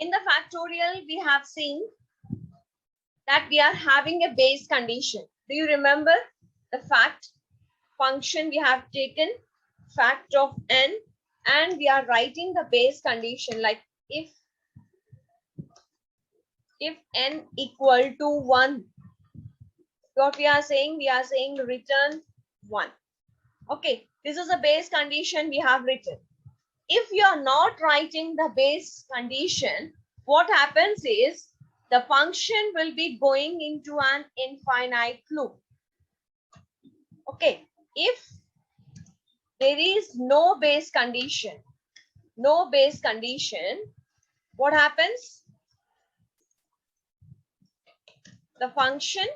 In the factorial, we have seen that we are having a base condition. Do you remember the fact function we have taken fact of n, and we are writing the base condition like if n equal to 1, what we are saying return 1. Okay, this is a base condition we have written. If you are not writing the base condition, what happens is the function will be going into an infinite loop. Okay, if there is no base condition, what happens? The function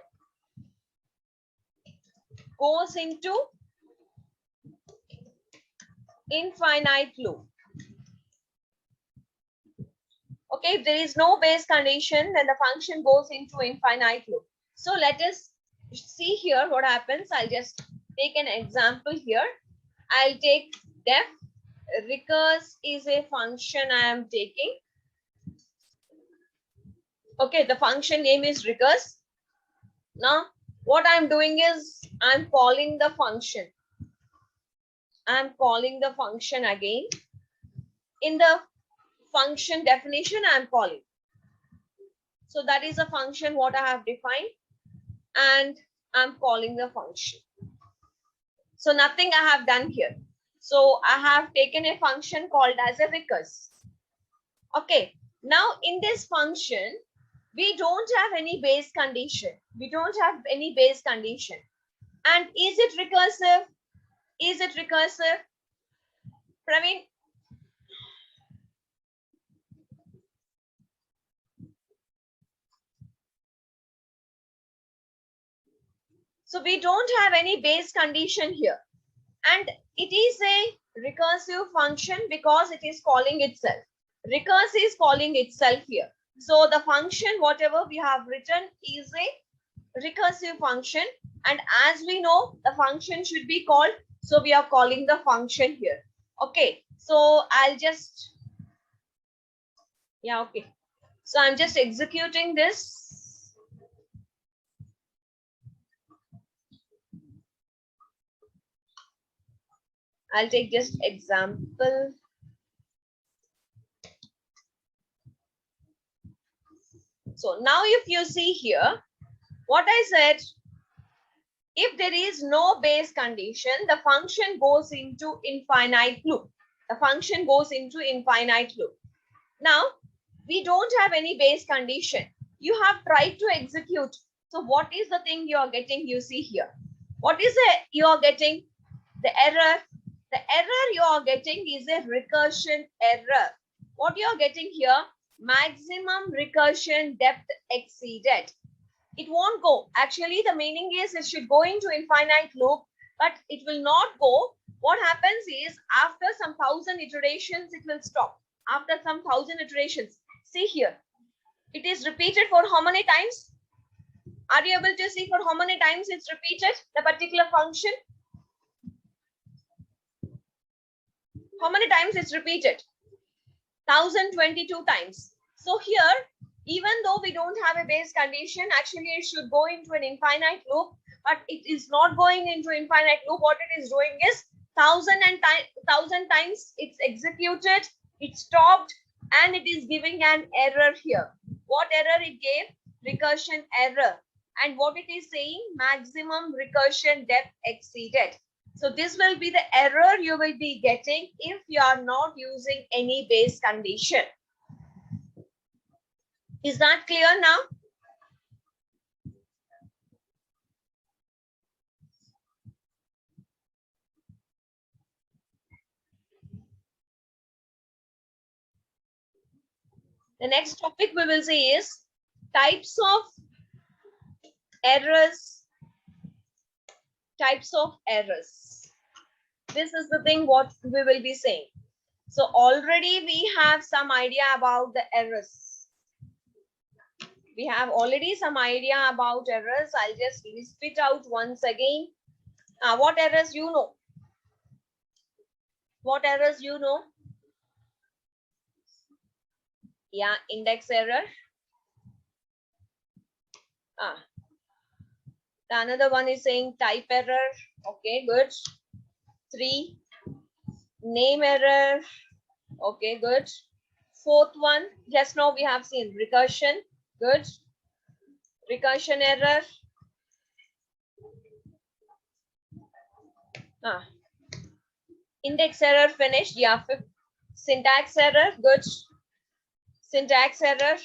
goes into infinite loop. Okay, if there is no base condition, then the function goes into infinite loop. So let us see here what happens. I'll just take an example here. I'll take def recurse is a function I am taking. Okay, the function name is recurse. Now, what I'm doing is I'm calling the function. I'm calling the function again. In the function definition, I'm calling. So that is a function what I have defined, and I'm calling the function. So nothing I have done here. So I have taken a function called as a recurse. Okay, now in this function, we don't have any base condition. We don't have any base condition. And is it recursive? Is it recursive? Praveen? So we don't have any base condition here. And it is a recursive function because it is calling itself. Recurse is calling itself here. So the function, whatever we have written, is a recursive function. And as we know, the function should be called. So we are calling the function here. Okay. So I'll just, yeah, okay. So I'm just executing this. I'll take just example. So now if you see here, what I said, if there is no base condition, the function goes into infinite loop. The function goes into infinite loop. Now, we don't have any base condition. You have tried to execute. So what is the thing you are getting? You see here. What is it you are getting? The error. The error you are getting is a recursion error. What you are getting here? Maximum recursion depth exceeded. It won't go. Actually, the meaning is it should go into infinite loop, but it will not go. What happens is after some 1,000 iterations, it will stop. After some 1,000 iterations. See here. It is repeated for how many times? Are you able to see for how many times it's repeated, the particular function? How many times it's repeated? 1,022 times. So here, even though we don't have a base condition, actually it should go into an infinite loop, but it is not going into infinite loop. What it is doing is 1,000 times it's executed, it stopped, and it is giving an error here. What error it gave? Recursion error. And what it is saying? Maximum recursion depth exceeded. So this will be the error you will be getting if you are not using any base condition. Is that clear now? The next topic we will see is types of errors. Types of errors. This is the thing what we will be saying. So already we have some idea about the errors. We have already some idea about errors. I'll just list it out once again. What errors you know? What errors you know? Yeah, index error. The another one is saying type error. Okay, good. 3, name error. Okay, good. Fourth one, just now we have seen recursion. Good. Recursion error. Index error finished. Yeah. Syntax error. Good. Syntax error.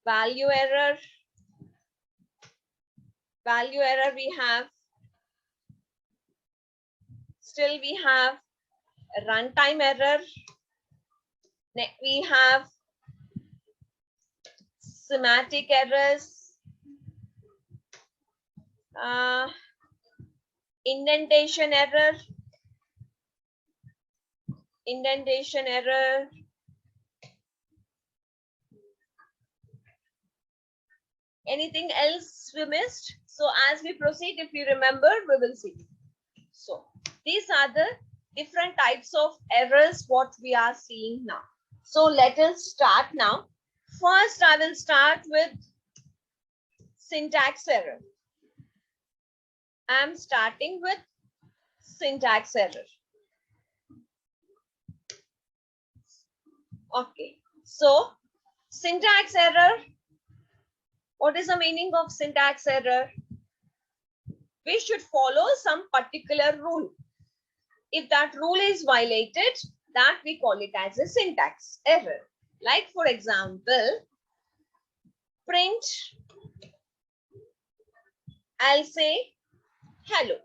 Value error. Value error we have. Still we have runtime error. We have semantic errors. Indentation error. Indentation error. Anything else we missed? So as we proceed, if you remember, we will see. So these are the different types of errors what we are seeing now. So let us start now. First, I will start with syntax error. I am starting with syntax error. Okay. So syntax error. What is the meaning of syntax error? We should follow some particular rule. If that rule is violated, that we call it as a syntax error. Like for example, print, I'll say hello.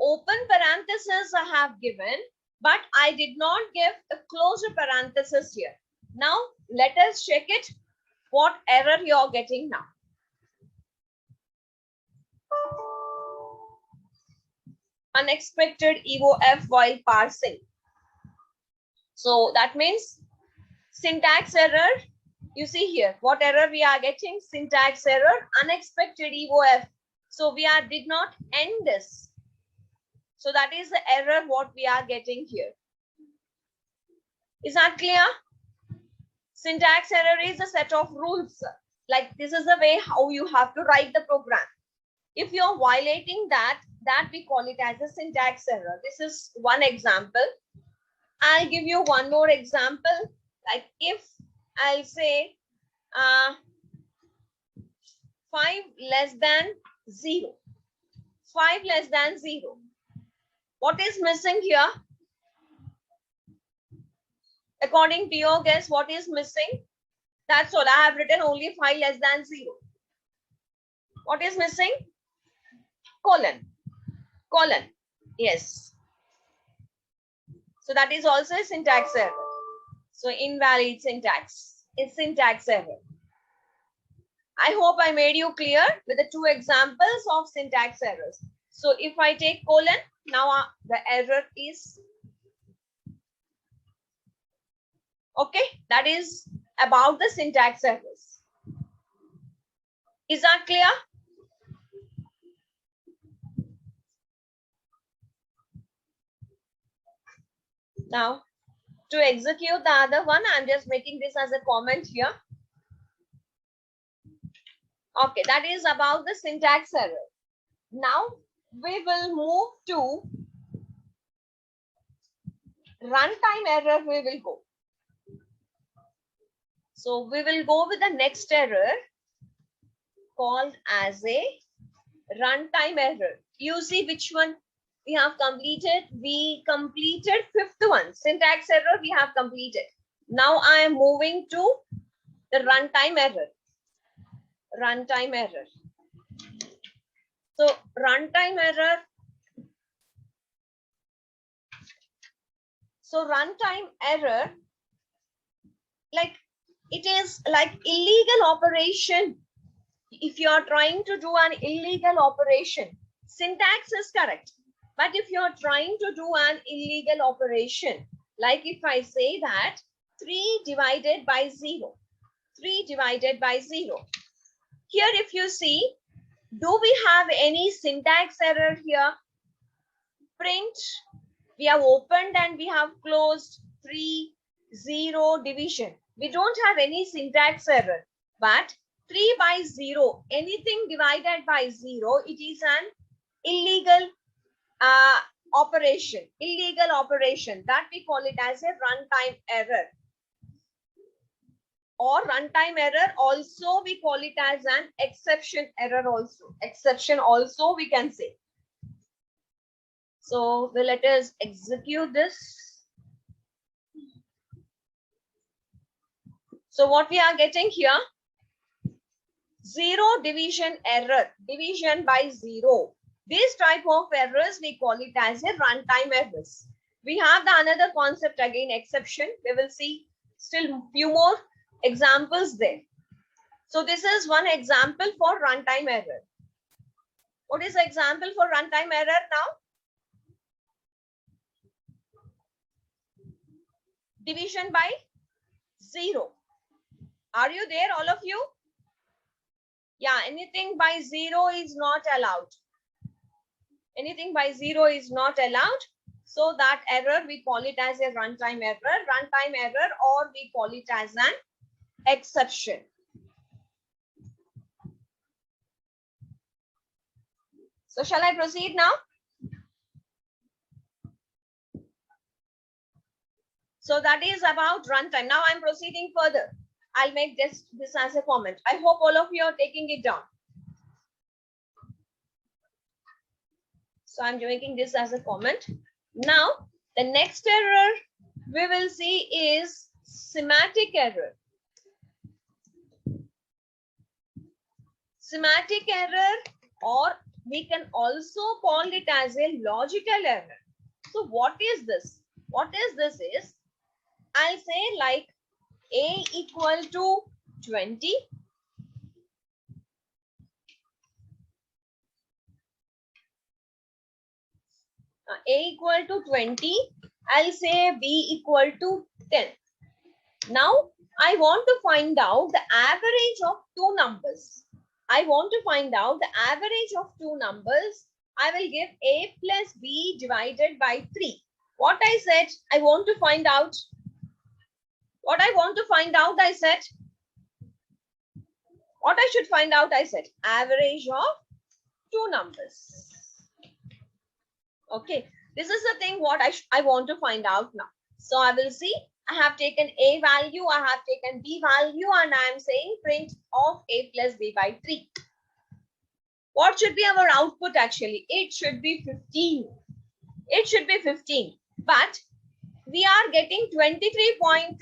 Open parenthesis I have given, but I did not give a closure parenthesis here. Now let us check it, what error you are getting now. Unexpected EOF while parsing. So that means syntax error. You see here, what error we are getting? Syntax error, unexpected EOF. So we did not end this. So that is the error what we are getting here. Is that clear? Syntax error is a set of rules. Like this is the way how you have to write the program. If you are violating that we call it as a syntax error. This is one example. I'll give you one more example. Like if I'll say 5 less than 0. 5 less than 0. What is missing here? According to your guess, what is missing? That's all. I have written only 5 less than 0. What is missing? Colon. Colon. Yes. So that is also a syntax error. So invalid syntax. It's syntax error. I hope I made you clear with the 2 examples of syntax errors. So if I take colon, now the error is okay. That is about the syntax errors. Is that clear? Now, to execute the other one, I'm just making this as a comment here. Okay, that is about the syntax error. Now, we will move to runtime error. We will go. So, we will go with the next error called as a runtime error. You see which one we have completed? We completed 5th one. Syntax error we have completed. Now I am moving to the runtime error. Runtime error. So runtime error. So runtime error, like it is like illegal operation. If you are trying to do an illegal operation, syntax is correct. But if you are trying to do an illegal operation, like if I say that 3 divided by 0, 3 divided by 0. Here if you see, Do we have any syntax error here? Print, we have opened and we have closed, 3, 0, division. We don't have any syntax error, but 3 by 0, anything divided by 0, it is an illegal operation, that we call it as a runtime error. Or runtime error also we call it as an exception error also. Exception also we can say. So let us execute this. So what we are getting here, 0 division error, division by 0. This type of errors we call it as a runtime errors. We have the another concept again, exception. We will see still few more examples there. So this is one example for runtime error. What is the example for runtime error now? Division by 0. Are you there, all of you? Yeah, anything by 0 is not allowed. Anything by 0 is not allowed. So that error we call it as a runtime error, or we call it as an exception. So shall I proceed now? So that is about runtime. Now I'm proceeding further. I'll make this as a comment. I hope all of you are taking it down. So I'm making this as a comment. Now, the next error we will see is semantic error. Semantic error, or we can also call it as a logical error. So what is this? What is this is, I'll say like a equal to 20. A equal to 20. I'll say b equal to 10. Now I want to find out the average of two numbers. I want to find out the average of two numbers. I will give a plus b divided by 3. What I said, I want to find out. What I want to find out, I said. What I should find out, I said. Average of two numbers. Okay. This is the thing what I want to find out now. So I will see. I have taken a value, I have taken b value, and I am saying print of a plus b by 3. What should be our output actually? It should be 15. It should be 15. But we are getting 23.3.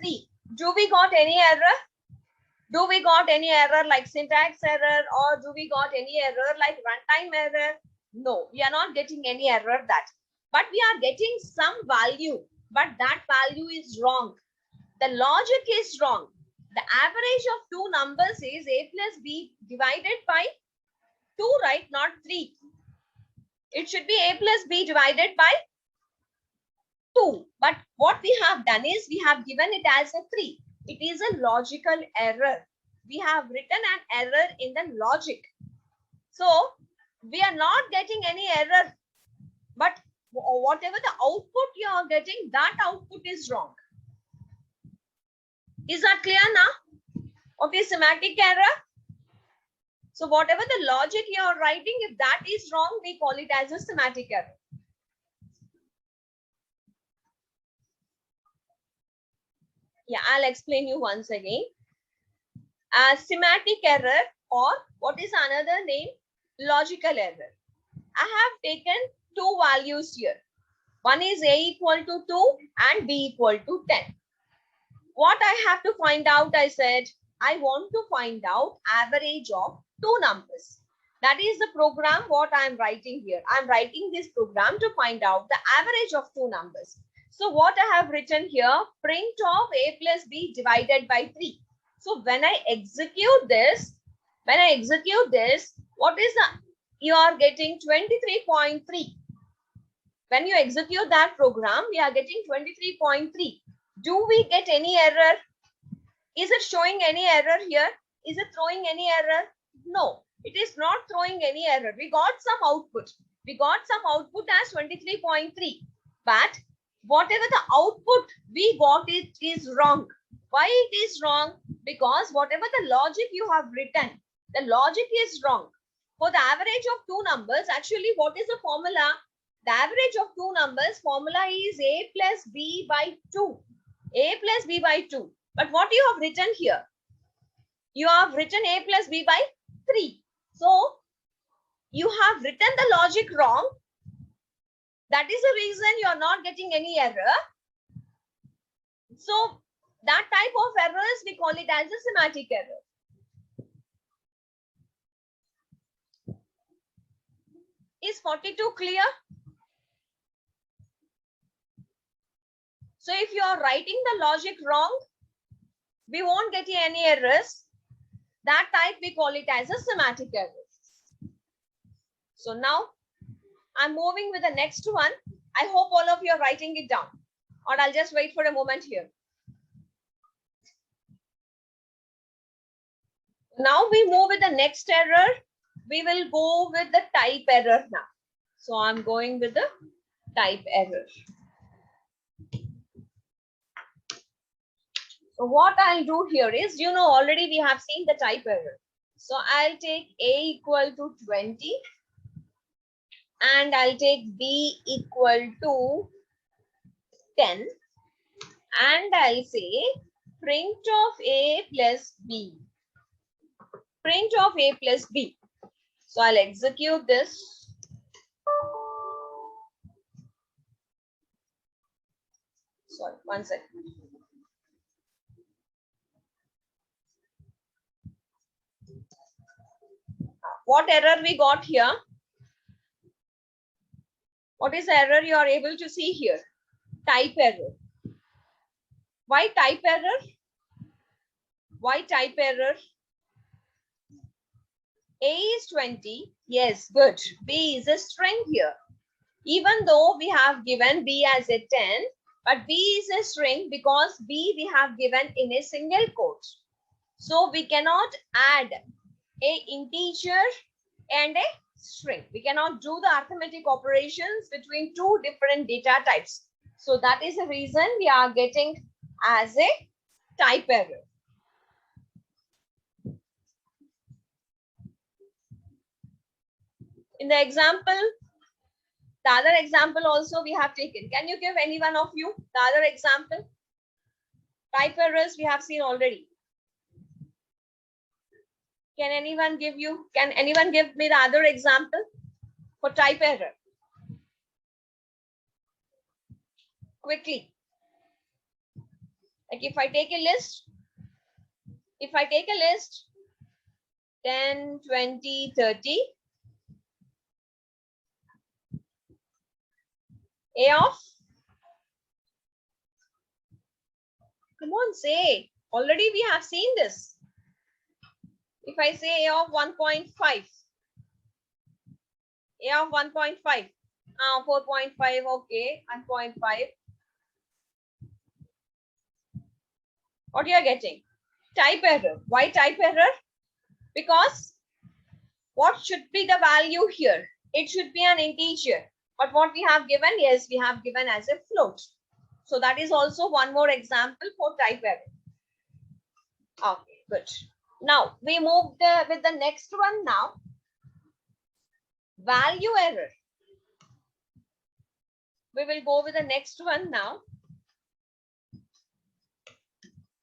Do we got any error? Do we got any error like syntax error, or do we got any error like runtime error? No, we are not getting any error that. But we are getting some value. But that value is wrong. The logic is wrong. The average of two numbers is a plus b divided by 2, right? Not 3. It should be a plus b divided by 2. But what we have done is we have given it as a 3. It is a logical error. We have written an error in the logic. So we are not getting any error. But whatever the output you are getting, that output is wrong. Is that clear now? What is semantic error? So whatever the logic you are writing, if that is wrong, we call it as a semantic error. Yeah, I'll explain you once again. Semantic error, or what is another name? Logical error. I have taken two values here. One is a equal to 2 and b equal to 10. What I have to find out, I said, I want to find out average of two numbers. That is the program what I am writing here. I am writing this program to find out the average of two numbers. So what I have written here, print of a plus b divided by 3. So when I execute this, what is the, you are getting 23.3. When you execute that program, we are getting 23.3. Do we get any error? Is it showing any error here? Is it throwing any error? No. It is not throwing any error. We got some output. We got some output as 23.3. But whatever the output we got, it is wrong. Why it is wrong? Because whatever the logic you have written, the logic is wrong. For the average of two numbers, actually, what is the formula? The average of two numbers formula is a plus b by 2. A plus b by 2. But what you have written here? You have written a plus b by 3. So, you have written the logic wrong. That is the reason you are not getting any error. So, that type of errors, we call it as a semantic error. Is 42 clear? So, if you are writing the logic wrong, we won't get any errors. That type we call it as a semantic error. So now I'm moving with the next one. I hope all of you are writing it down, or I'll just wait for a moment here. Now we move with the next error. We will go with the type error now. So I'm going with the type error. So what I'll do here is, you know, already we have seen the type error. So I'll take A equal to 20 and I'll take B equal to 10 and I'll say print of A plus B. Print of A plus B. So I'll execute this. Sorry, one second. What error we got here? What is the error you are able to see here? Type error. Why type error? Why type error? A is 20. Yes, good. B is a string here. Even though we have given B as a 10, but B is a string because B we have given in a single quote. So we cannot add a integer and a string. We cannot do the arithmetic operations between two different data types. So that is the reason we are getting as a type error. In the example, the other example also we have taken. Can you give any one of you the other example? Type errors we have seen already. Can anyone give me the other example for type error? Quickly. Like if I take a list, 10, 20, 30, A of, come on, say, already we have seen this. If I say A of 1.5, A of 1.5, 4.5, okay, 1.5. What you are getting? Type error. Why type error? Because what should be the value here? It should be an integer. But what we have given, yes, we have given as a float. So that is also one more example for type error. Okay, good. Now we move with the next one now. Value error. We will go with the next one now.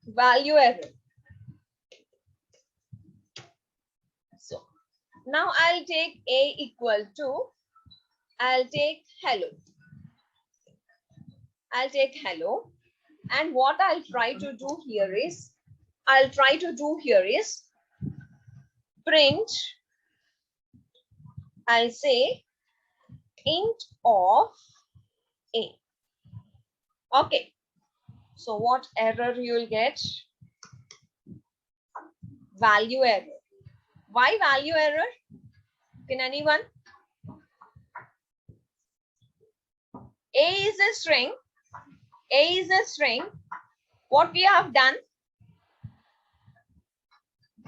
Value error. So now I'll take A equal to, I'll take hello. I'll take hello. And what I'll try to do here is, print, I'll say int of A. Okay. So what error you will get? Value error. Why value error? Can anyone? A is a string. A is a string. What we have done?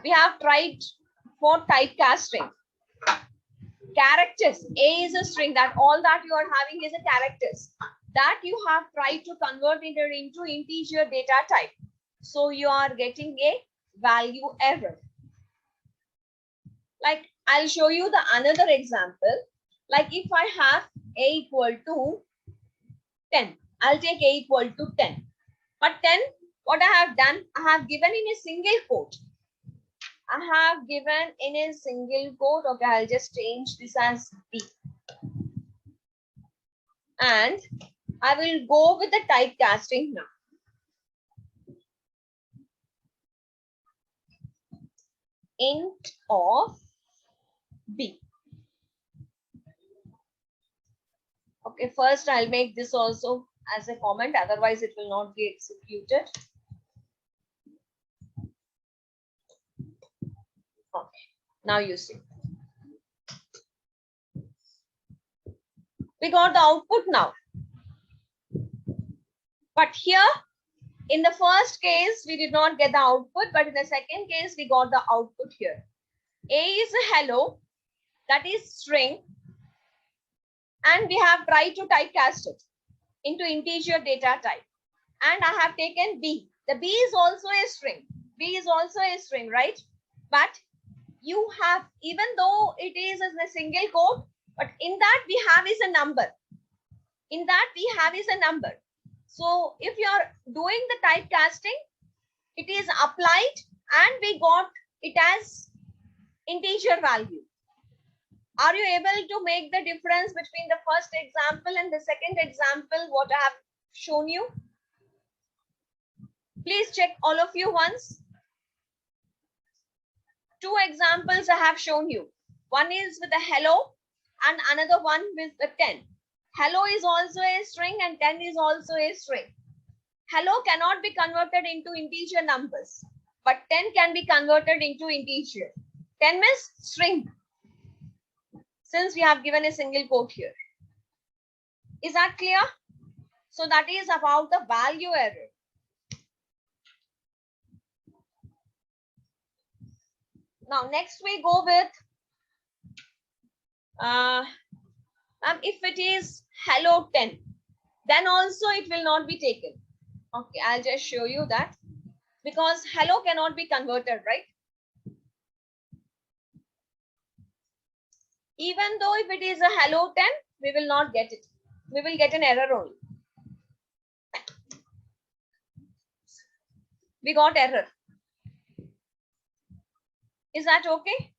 We have tried for typecasting. Characters. A is a string. That all that you are having is a characters that you have tried to convert it into integer data type. So you are getting a value error. Like I'll show you the another example. Like if I have a equal to 10, I'll take a equal to 10. But 10, what I have done, I have given in a single quote. I have given in a single quote. Okay, I'll just change this as B. And I will go with the typecasting now. Int of B. Okay, first I'll make this also as a comment, otherwise it will not be executed. Okay, now you see. We got the output now. But here, in the first case, we did not get the output, but in the second case, we got the output here. A is a hello, that is string, and we have tried to typecast it into integer data type. And I have taken B. The B is also a string. B is also a string, right? But you have, even though it is in a single quote, but in that we have is a number. In that we have is a number. So if you are doing the typecasting, it is applied and we got it as integer value. Are you able to make the difference between the first example and the second example, what I have shown you? Please check all of you once. Two examples I have shown you. One is with a hello and another one with the 10. Hello is also a string and 10 is also a string. Hello cannot be converted into integer numbers, but 10 can be converted into integer. 10 means string, since we have given a single quote here. Is that clear? So that is about the value error. Now next we go with if it is hello 10, then also it will not be taken. Okay, I'll just show you that, because hello cannot be converted, right? Even though if it is a hello 10, we will not get it. We will get an error only. We got error. Is that okay?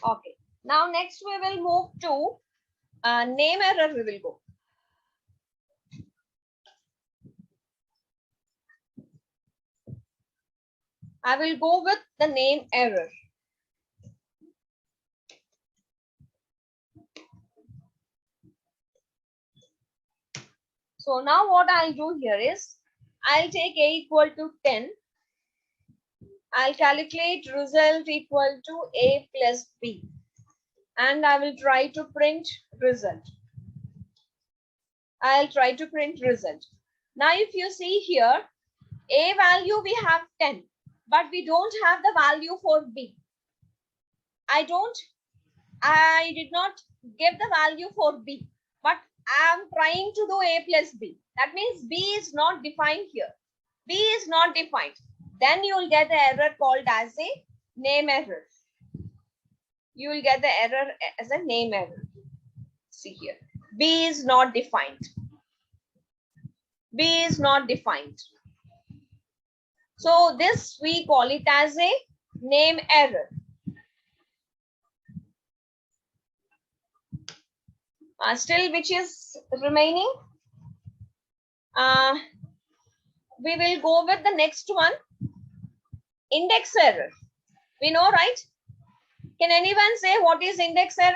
Okay. Now next we will move to name error. We will go. I will go with the name error. So now what I'll do here is, I'll take a equal to 10. I'll calculate result equal to a plus b. And I will try to print result. I'll try to print result. Now if you see here, a value we have 10, but we don't have the value for b. I did not give the value for b, but I am trying to do a plus b. That means b is not defined here. B is not defined. Then you will get the error called as a name error. You will get the error as a name error. See here, B is not defined. B is not defined. So this we call it as a name error. Still, which is remaining? We will go with the next one. Index error. We know, right? Can anyone say what is index error?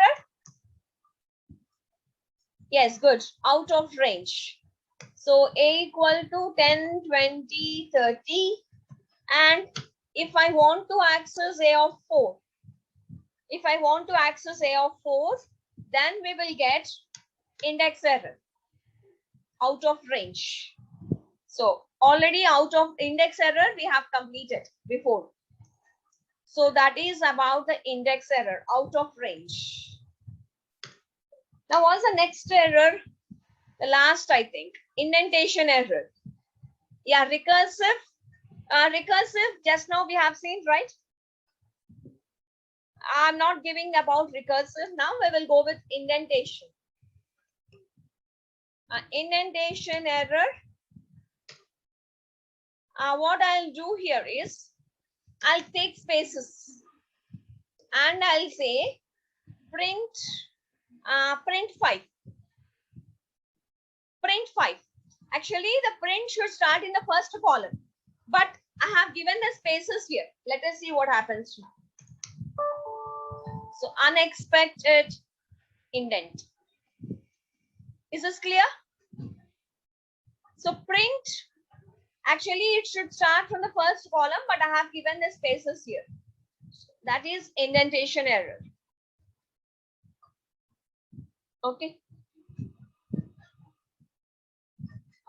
Yes, good. Out of range. So a equal to 10, 20, 30. And if I want to access a of 4, if I want to access a of 4, then we will get index error out of range. So already out of index error we have completed before. So that is about the index error out of range. Now what's the next error? The last, I think, indentation error. Yeah, recursive. Recursive, just now we have seen, right? I'm not giving about recursive. Now we will go with indentation. Indentation error. What I'll do here is I'll take spaces and I'll say print 5. Print 5. Actually, the print should start in the first column, but I have given the spaces here. Let us see what happens now. So unexpected indent. Is this clear? So print, actually it should start from the first column, but I have given the spaces here. That is indentation error. Okay.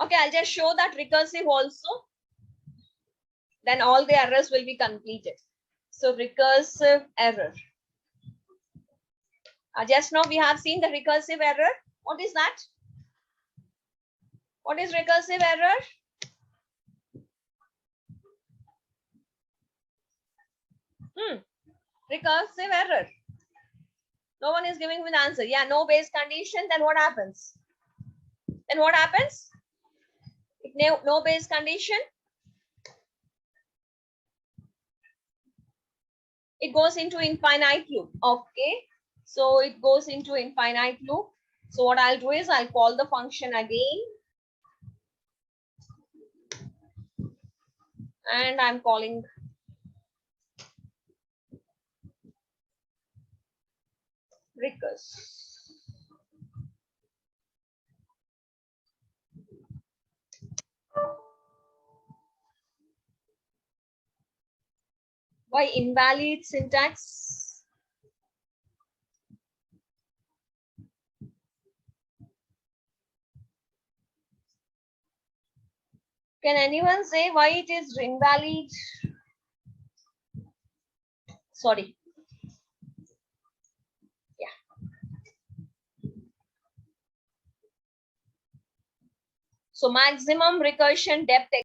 Okay, I'll just show that recursive also. Then all the errors will be completed. So recursive error. Just now we have seen the recursive error. What is that? What is recursive error? Recursive error. No one is giving me the answer. Yeah, no base condition. Then what happens? Then what happens? If no base condition, it goes into infinite loop. Okay. So it goes into infinite loop. So what I'll do is I'll call the function again. And I'm calling recurse. Why invalid syntax? Can anyone say why it is invalid? Sorry. Yeah. So maximum recursion depth